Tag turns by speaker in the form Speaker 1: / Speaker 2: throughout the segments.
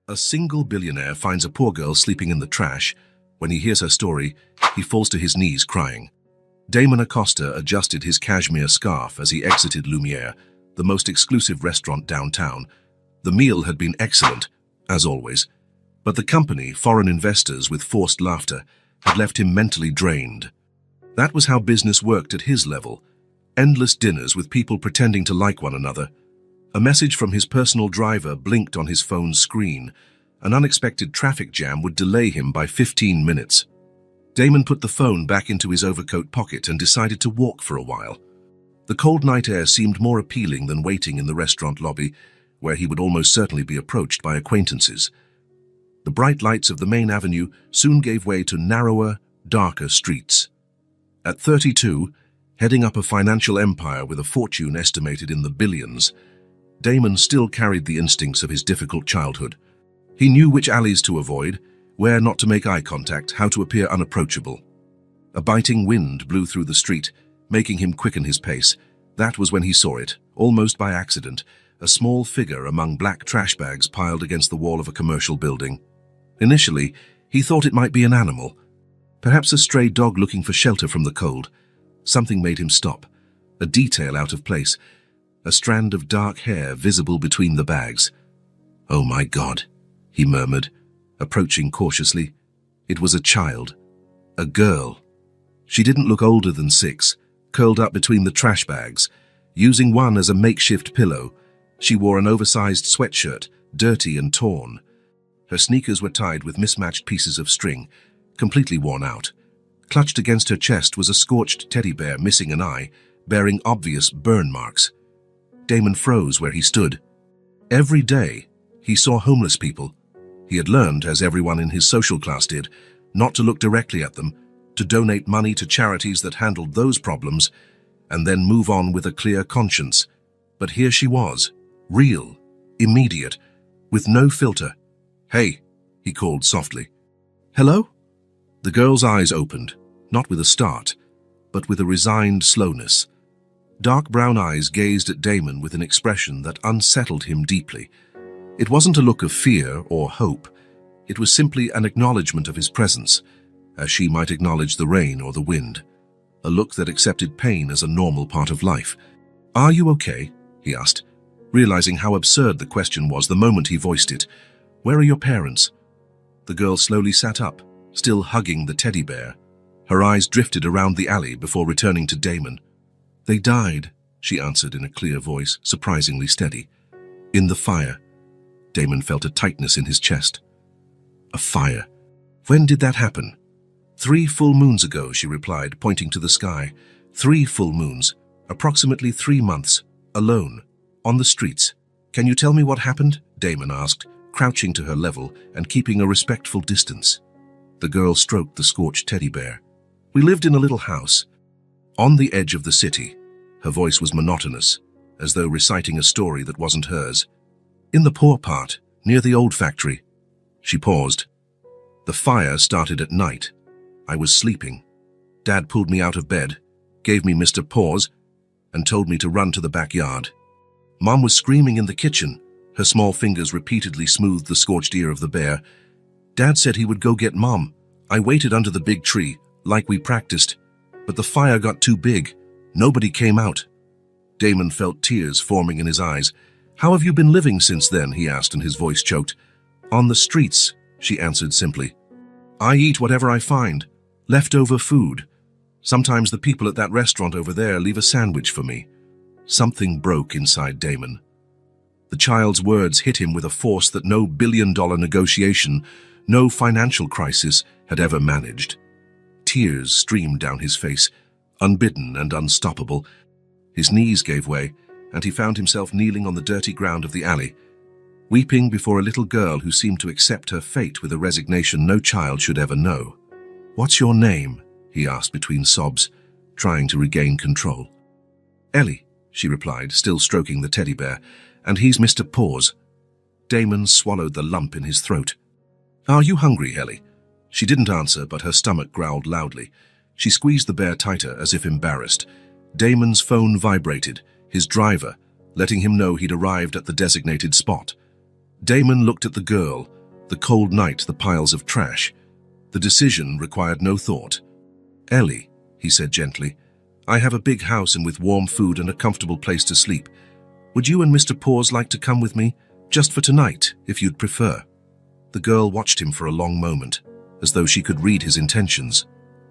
Speaker 1: A single billionaire finds a poor girl sleeping in the trash. When he hears her story, he falls to his knees crying. Damon Acosta adjusted his cashmere scarf as he exited Lumiere, the most exclusive restaurant downtown. The meal had been excellent, as always, but the company, foreign investors with forced laughter, had left him mentally drained. That was how business worked at his level. Endless dinners with people pretending to like one another. A message from his personal driver blinked on his phone's screen. An unexpected traffic jam would delay him by 15 minutes. Damon put the phone back into his overcoat pocket and decided to walk for a while. The cold night air seemed more appealing than waiting in the restaurant lobby, where he would almost certainly be approached by acquaintances. The bright lights of the main avenue soon gave way to narrower, darker streets. At 32, heading up a financial empire with a fortune estimated in the billions, Damon still carried the instincts of his difficult childhood. He knew which alleys to avoid, where not to make eye contact, how to appear unapproachable. A biting wind blew through the street, making him quicken his pace. That was when he saw it, almost by accident, a small figure among black trash bags piled against the wall of a commercial building. Initially, he thought it might be an animal, perhaps a stray dog looking for shelter from the cold. Something made him stop, a detail out of place, a strand of dark hair visible between the bags. "Oh my God," he murmured, approaching cautiously. It was a child, a girl. She didn't look older than 6, curled up between the trash bags, using one as a makeshift pillow. She wore an oversized sweatshirt, dirty and torn. Her sneakers were tied with mismatched pieces of string, completely worn out. Clutched against her chest was a scorched teddy bear missing an eye, bearing obvious burn marks. Damon froze where he stood. Every day, he saw homeless people. He had learned, as everyone in his social class did, not to look directly at them, to donate money to charities that handled those problems, and then move on with a clear conscience. But here she was, real, immediate, with no filter. "Hey," he called softly. "Hello?" The girl's eyes opened, not with a start, but with a resigned slowness. Dark brown eyes gazed at Damon with an expression that unsettled him deeply. It wasn't a look of fear or hope. It was simply an acknowledgement of his presence, as she might acknowledge the rain or the wind. A look that accepted pain as a normal part of life. "Are you okay?" he asked, realizing how absurd the question was the moment he voiced it. "Where are your parents?" The girl slowly sat up, still hugging the teddy bear. Her eyes drifted around the alley before returning to Damon. "They died," she answered in a clear voice, surprisingly steady. "In the fire." Damon felt a tightness in his chest. A fire. When did that happen? 3 full moons ago, she replied, pointing to the sky. 3 full moons, approximately 3 months, alone, on the streets. "Can you tell me what happened?" Damon asked, crouching to her level and keeping a respectful distance. The girl stroked the scorched teddy bear. "We lived in a little house, on the edge of the city." Her voice was monotonous, as though reciting a story that wasn't hers. "In the poor part, near the old factory." She paused. "The fire started at night. I was sleeping. Dad pulled me out of bed, gave me Mr. Pause, and told me to run to the backyard. Mom was screaming in the kitchen." Her small fingers repeatedly smoothed the scorched ear of the bear. "Dad said he would go get Mom. I waited under the big tree, like we practiced. But the fire got too big. Nobody came out." Damon felt tears forming in his eyes. "How have you been living since then?" he asked, and his voice choked. "On the streets," she answered simply. "I eat whatever I find. Leftover food. Sometimes the people at that restaurant over there leave a sandwich for me." Something broke inside Damon. The child's words hit him with a force that no billion-dollar negotiation, no financial crisis had ever managed. Tears streamed down his face, unbidden and unstoppable. His knees gave way, and he found himself kneeling on the dirty ground of the alley, weeping before a little girl who seemed to accept her fate with a resignation no child should ever know. "What's your name?" he asked between sobs, trying to regain control. "Ellie," she replied, still stroking the teddy bear, "and he's Mr. Pause." Damon swallowed the lump in his throat. "Are you hungry, Ellie?" She didn't answer, but her stomach growled loudly. She squeezed the bear tighter, as if embarrassed. Damon's phone vibrated, his driver, letting him know he'd arrived at the designated spot. Damon looked at the girl, The cold night, the piles of trash. The decision required no thought. "Ellie," he said gently, "I have a big house and with warm food and a comfortable place to sleep. Would you and Mr. Paws like to come with me? Just for tonight, if you'd prefer." The girl watched him for a long moment, as though she could read his intentions.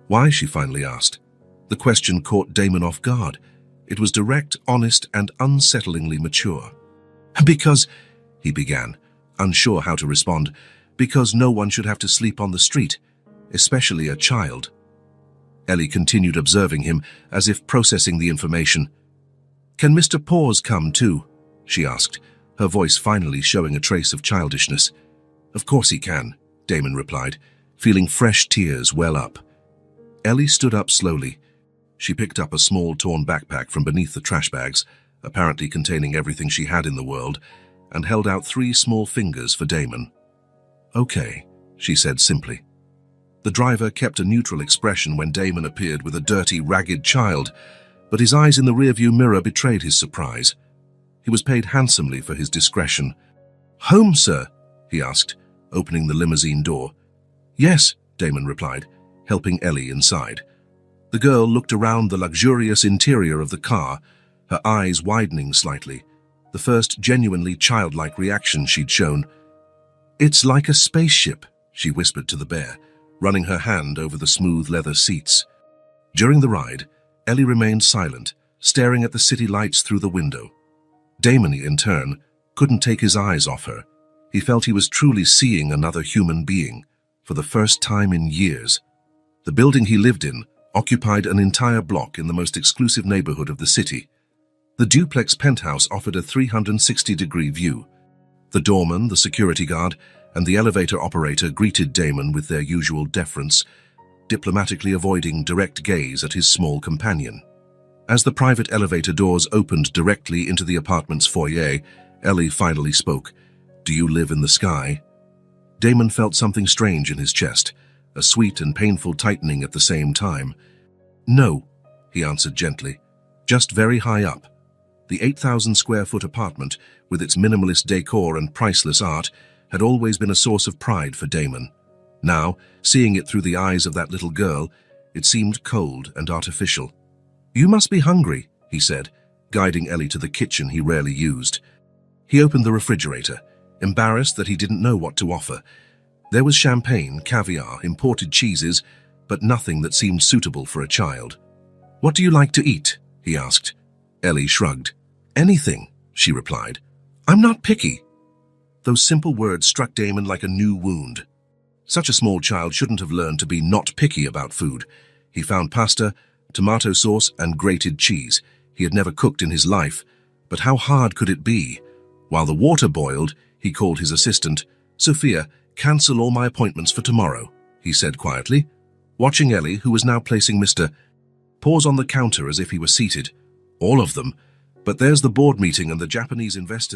Speaker 1: "Why?" she finally asked. The question caught Damon off guard. It was direct, honest, and unsettlingly mature. "Because," he began, unsure how to respond, "because no one should have to sleep on the street, especially a child." Ellie continued observing him, as if processing the information. "Can Mr. Paws come too?" she asked, her voice finally showing a trace of childishness. "Of course he can," Damon replied, feeling fresh tears well up. Ellie stood up slowly. She picked up a small torn backpack from beneath the trash bags, apparently containing everything she had in the world, and held out 3 small fingers for Damon. "Okay," she said simply. The driver kept a neutral expression when Damon appeared with a dirty, ragged child, but his eyes in the rearview mirror betrayed his surprise. He was paid handsomely for his discretion. "Home, sir?" he asked, opening the limousine door. "Yes," Damon replied, helping Ellie inside. The girl looked around the luxurious interior of the car, her eyes widening slightly, the first genuinely childlike reaction she'd shown. "It's like a spaceship," she whispered to the bear, running her hand over the smooth leather seats. During the ride, Ellie remained silent, staring at the city lights through the window. Damon, in turn, couldn't take his eyes off her. He felt he was truly seeing another human being, for the first time in years. The building he lived in occupied an entire block in the most exclusive neighborhood of the city. The duplex penthouse offered a 360-degree view. The doorman, the security guard, and the elevator operator greeted Damon with their usual deference, diplomatically avoiding direct gaze at his small companion. As the private elevator doors opened directly into the apartment's foyer, Ellie finally spoke. "Do you live in the sky?" Damon felt something strange in his chest, a sweet and painful tightening at the same time. "No," he answered gently, "just very high up." The 8,000-square-foot apartment, with its minimalist decor and priceless art, had always been a source of pride for Damon. Now, seeing it through the eyes of that little girl, it seemed cold and artificial. "You must be hungry," he said, guiding Ellie to the kitchen he rarely used. He opened the refrigerator, embarrassed that he didn't know what to offer. There was champagne, caviar, imported cheeses, but nothing that seemed suitable for a child. "What do you like to eat?" he asked. Ellie shrugged. "Anything," she replied. "I'm not picky." Those simple words struck Damon like a new wound. Such a small child shouldn't have learned to be not picky about food. He found pasta, tomato sauce, and grated cheese. He had never cooked in his life, but how hard could it be? While the water boiled, he called his assistant. "Sophia, cancel all my appointments for tomorrow," he said quietly, watching Ellie, who was now placing Mr. Paws on the counter as if he were seated. "All of them. But there's the board meeting and the Japanese investors."